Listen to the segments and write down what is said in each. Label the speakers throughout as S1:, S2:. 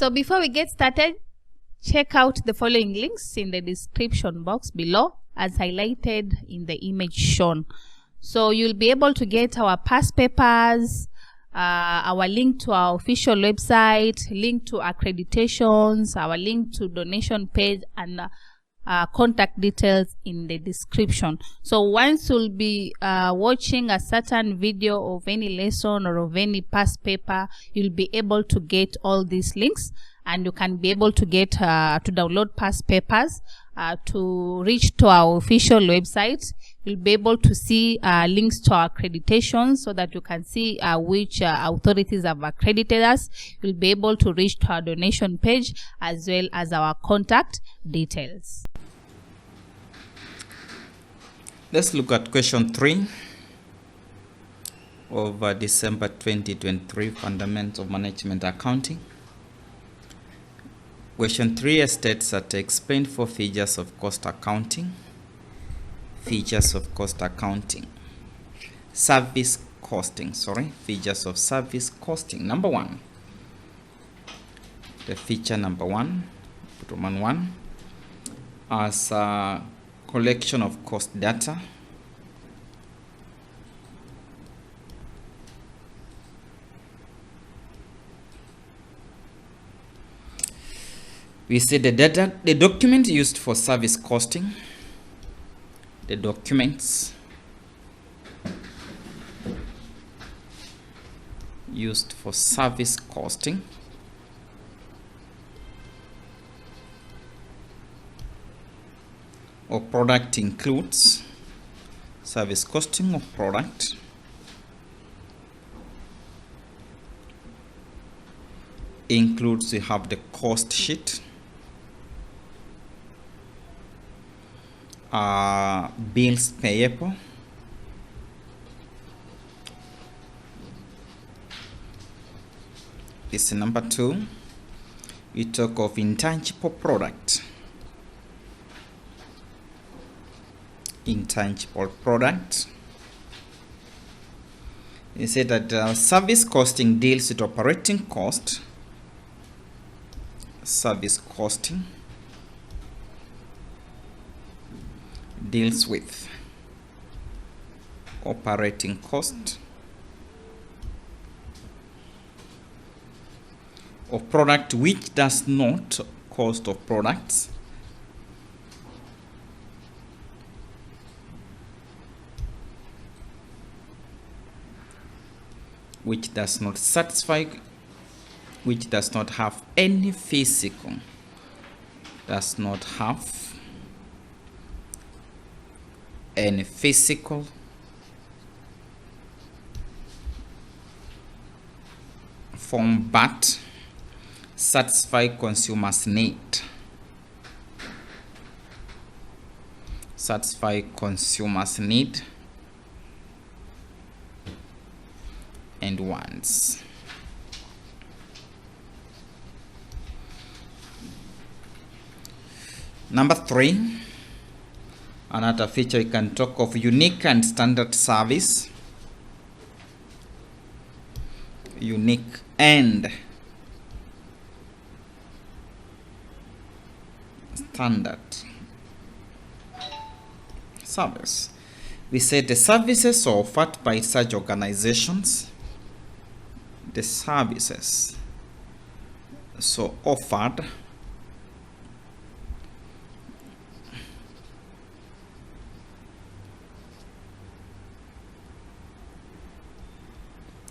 S1: So before we get started, check out the following links in the description box below as highlighted in the image shown. So you'll be able to get our past papers, our link to our official website, link to accreditations, our link to donation page, and contact details in the description. So once you'll be watching a certain video of any lesson or of any past paper, you'll be able to get all these links, and you can be able to get to download past papers, to reach to our official website. You'll be able to see links to our accreditations so that you can see which authorities have accredited us. You'll be able to reach to our donation page as well as our contact details.
S2: Let's look at question 3 of December 2023 Fundamentals of Management Accounting. Question 3 states that explain 4 features of cost accounting. Features of cost accounting. Features of service costing. Number 1. The feature number 1, Roman 1, as a collection of cost data. We see the document used for service costing. The documents used for service costing or product includes service costing of product, includes, we have the cost sheet, bills payable, this is number 2. We talk of intangible product. Intangible product. We say that service costing deals with operating cost. Service costing deals with operating cost of product which does not cost of products which does not satisfy, which does not have any physical, does not have any physical form but satisfy consumers' need. Satisfy consumers' need and wants. Number 3, another feature we can talk of unique and standard service. Unique and standard service. We say the services offered by such organizations. The services so offered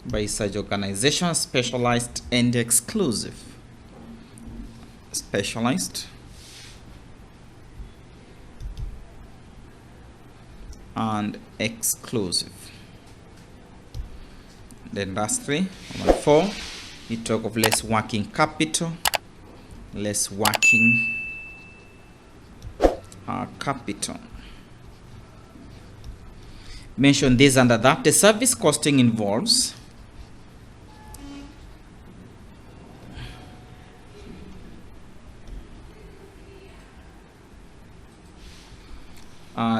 S2: by such organizations, specialized and exclusive. Specialized and exclusive. Then lastly, number 4, we talk of less working capital. Less working capital. Mention this under that. The service costing involves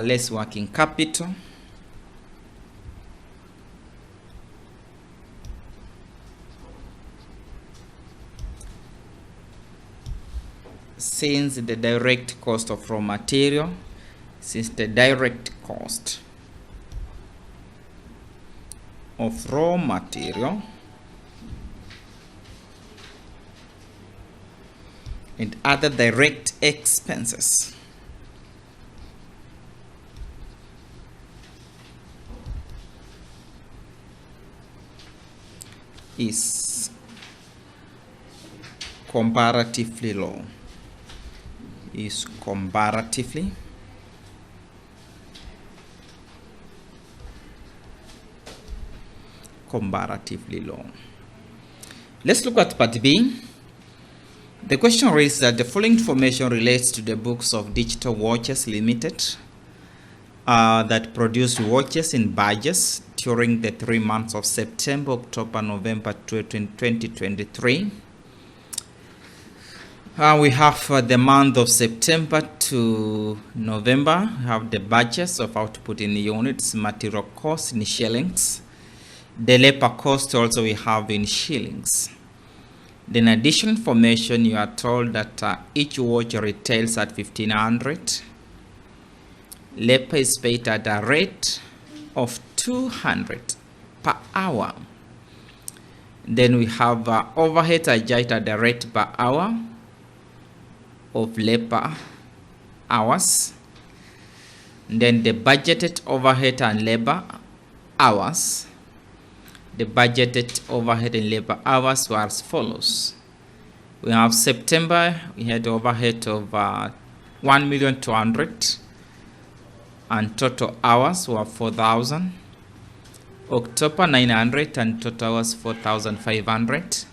S2: less working capital, since the direct cost of raw material, since the direct cost of raw material and other direct expenses is comparatively low, is comparatively low. Let's look at part B. The question reads that the following information relates to the books of Digital Watches Limited that produced watches in batches during the 3 months of September, October, November 2023. We have the month of September to November. We have the batches of output in units, material cost in shillings. The labor cost also we have in shillings. Then additional information, you are told that each watch retails at 1500. Labor is paid at a rate of 200 per hour. Then we have overhead adjusted at the rate per hour of labor hours. Then the budgeted overhead and labor hours. The budgeted overhead and labor hours were as follows. We have September, we had overhead of 1,200,000 and total hours were 4,000. October 900 and total hours 4,500.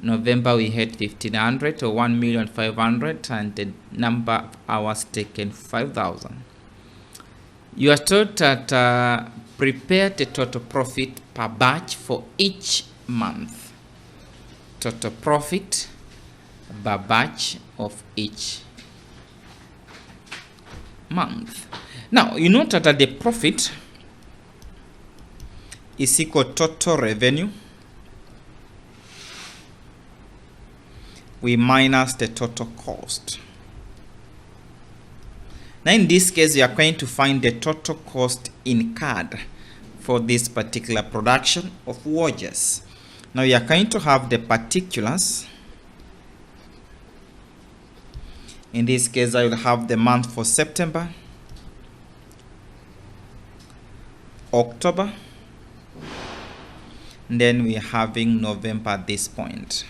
S2: November we had 1,500 or 1,500,000 and the number of hours taken 5,000. You are told that prepare the total profit per batch for each month. Total profit per batch of each month. Now, you note that the profit is equal to total revenue. We minus the total cost. Now, in this case, we are going to find the total cost incurred for this particular production of watches. Now, we are going to have the particulars. In this case, I will have the month for September, October, and then we are having November at this point.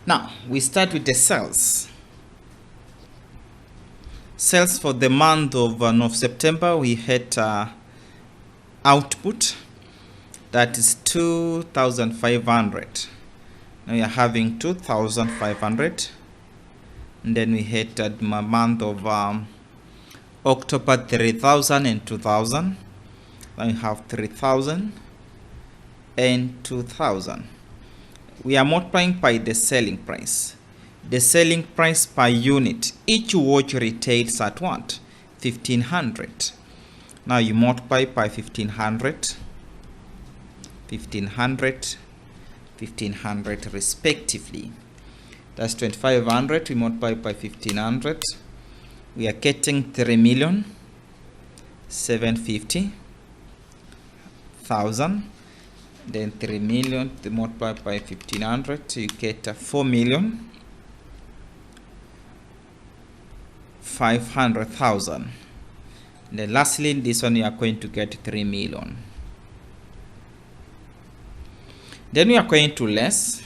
S2: Now, we start with the sales. Sales for the month of September, we had output that is 2,500. Now we are having 2,500. And then we had the month of October 3,000 and 2,000. Then we have 3,000 and 2,000. We are multiplying by the selling price. The selling price per unit, each watch retails at what? 1,500. Now you multiply by 1,500, 1,500, 1,500 respectively. That's 2,500. We multiply by 1,500. We are getting 3,750,000. Then 3 million multiplied by 1,500, you get 4,500,000. Then lastly, this one you are going to get 3 million. Then we are going to less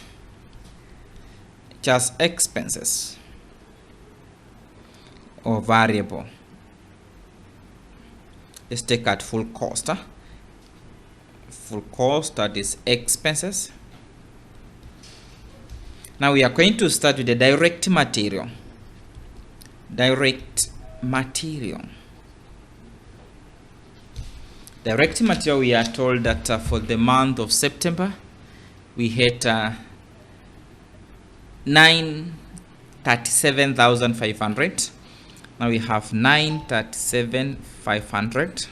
S2: just expenses or variable. Let's take at full cost. full cost, that is expenses. Now we are going to start with the direct material. Direct material. Direct material, we are told that for the month of September, we had 937,500. Now we have 937,500.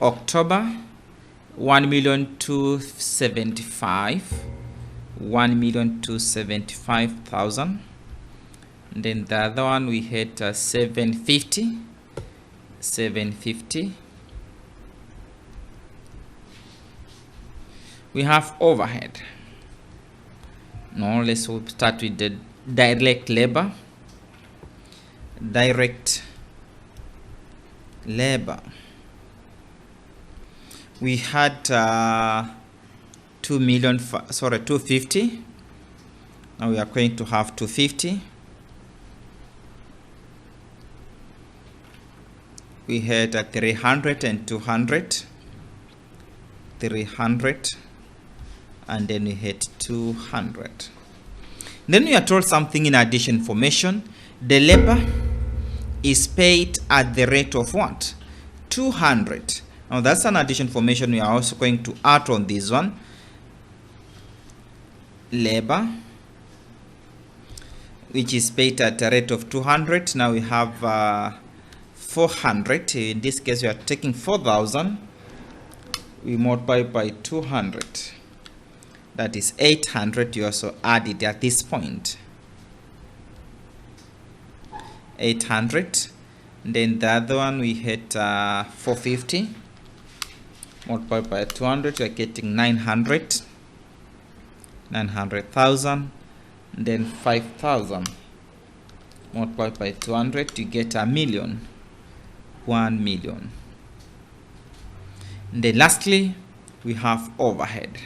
S2: October, 1,275,000. 1,275,000. Then the other one we had 750. We have overhead. Now let's start with the direct labor. Direct labor. We had 250. Now we are going to have 250. We had 300 and 200. 300. And then we had 200. Then we are told something in addition information. The labor is paid at the rate of what? 200. Now that's an addition information we are also going to add on this one. Labor, which is paid at a rate of 200. Now we have 400. In this case, we are taking 4,000. We multiply by 200. That is 800. You also add it at this point. 800. Then the other one we had 450. Multiplied by 200. You are getting 900. 900,000. Then 5,000. Multiplied by 200. You get 1,000,000. 1,000,000. And then lastly, we have overhead.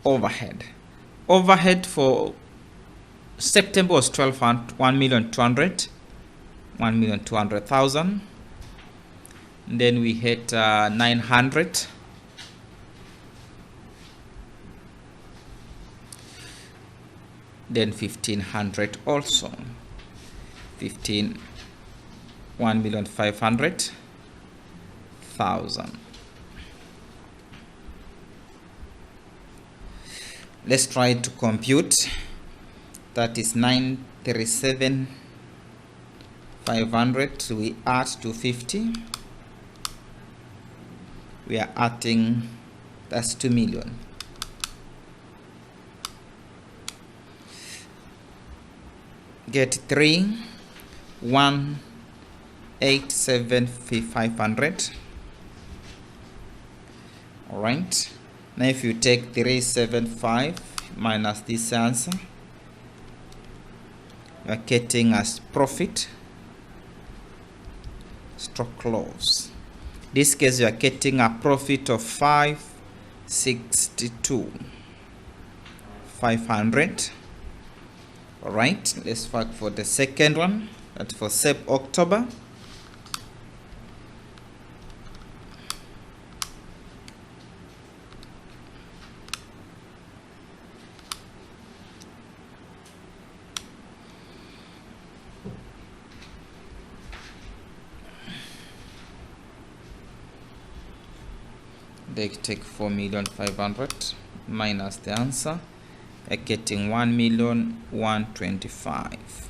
S2: Overhead. Overhead for September was 1,200,000. 1,200,000. Then we had 900. Then 1,500 also. 1,500,000. Let's try to compute. That is 937,500. We add 250. We are adding, that's 2 million. Get 3,187,500. All right. Now if you take 375 minus this answer, you are getting as profit stroke loss. This case you are getting a profit of 562,500. All right, let's work for the second one. That's for October. They take 4,500,000 minus the answer. You're getting 1,125,000.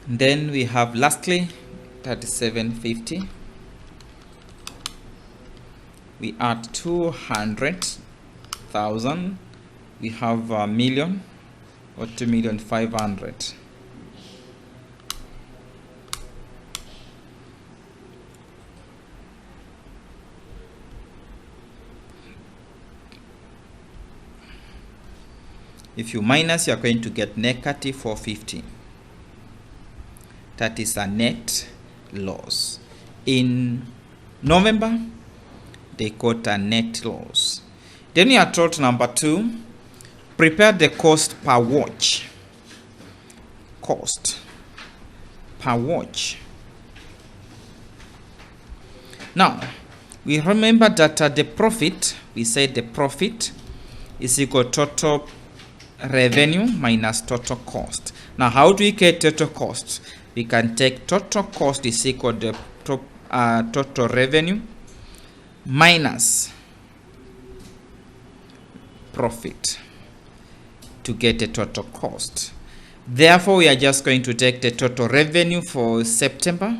S2: Then we have lastly 3750. We add 200,000. We have 1,000,000 or 2,500,000. If you minus, you are going to get negative 450. That is a net loss. In November, they got a net loss. Then you are told number 2, prepare the cost per watch. cost per watch. Now, we remember that the profit, we said the profit is equal to total revenue minus total cost. Now, how do we get total cost? We can take total cost is equal to total revenue minus profit to get a total cost. Therefore, we are just going to take the total revenue for September.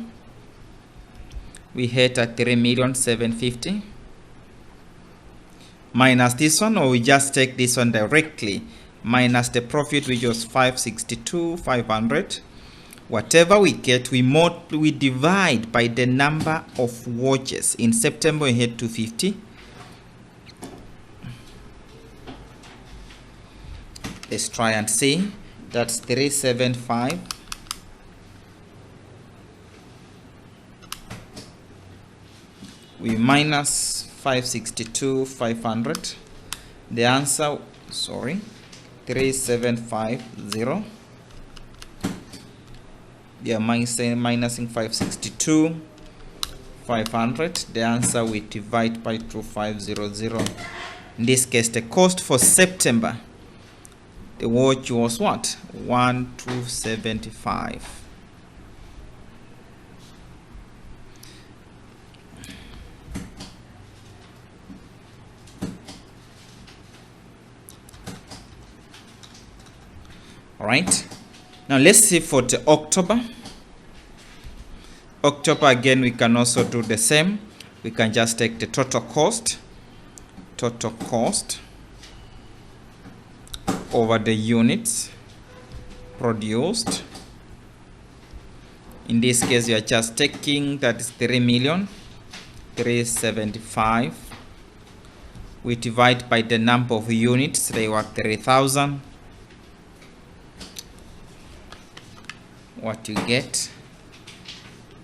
S2: We hit at 3,750,000 minus this one, or we just take this one directly minus the profit, which was 562,500. Whatever we get, we divide by the number of watches. In September, we hit 250. Let's try and see. That's 375. We minus 562,500. The answer, 3750. We are minusing 562,500. The answer we divide by 2500. In this case, the cost for September, the watch was what? 1,275. All right. Now let's see for the October. October again, we can also do the same. We can just take the total cost over the units produced. In this case, we are just taking that is 3,375,000. We divide by the number of units. They were 3,000. What you get,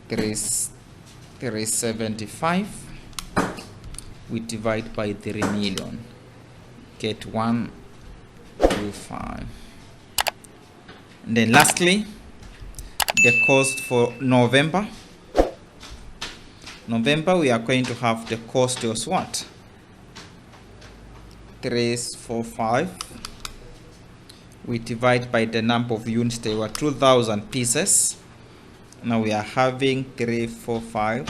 S2: 375. We divide by 3 million. Get 125. And then lastly, the cost for November. November, we are going to have the cost was what? 345. We divide by the number of units. They were 2,000 pieces. Now we are having 345.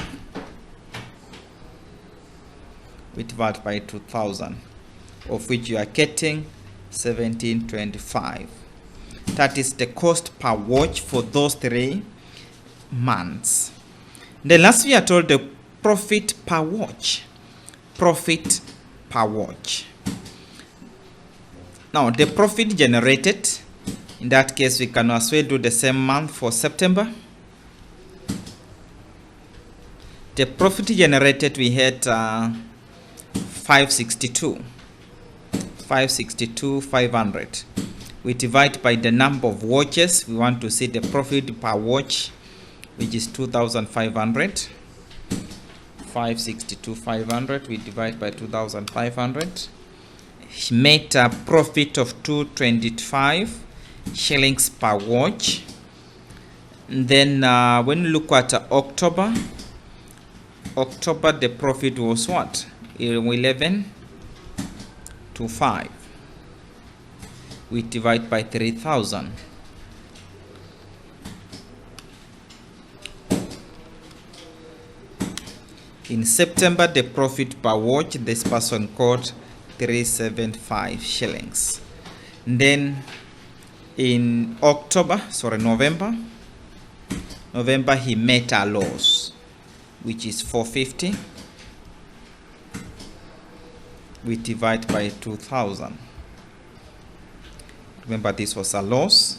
S2: We divide by 2,000, of which you are getting 1725. That is the cost per watch for those 3 months. Then last we are told the profit per watch. Profit per watch. Now the profit generated, in that case we can as well do the same month for September. The profit generated, we had 562,500. We divide by the number of watches. We want to see the profit per watch, which is 2,500. 562,500. We divide by 2,500. Made a profit of 225 shillings per watch. And then when you look at October, the profit was what? 1125. We divide by 3,000. In September, the profit per watch, this person called 375 shillings. And then in November, he made a loss, which is 450. We divide by 2,000. Remember, this was a loss.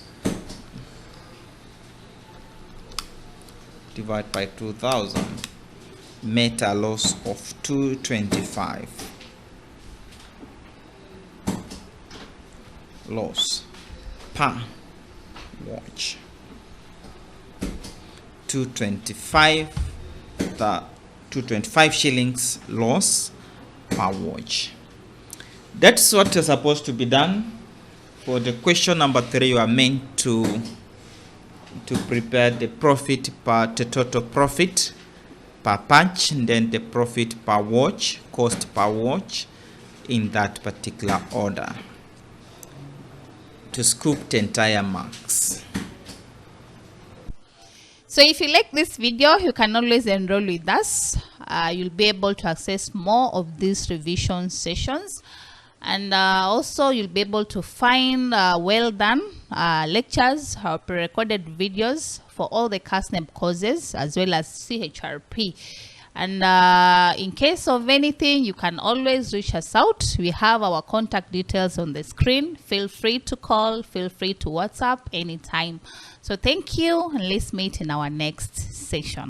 S2: Divide by 2,000. Made a loss of 225. Loss per watch. 225 shillings loss per watch. That's what is supposed to be done. For the question number 3, you are meant to to prepare the profit the total profit per patch, and then the profit per watch, cost per watch in that particular order to scoop the entire marks.
S1: So if you like this video, you can always enroll with us. You'll be able to access more of these revision sessions, and also you'll be able to find well done lectures or pre-recorded videos for all the KASNEB courses as well as CHRP. And in case of anything, you can always reach us out. We have our contact details on the screen. Feel free to call, feel free to WhatsApp anytime. So thank you, and let's meet in our next session.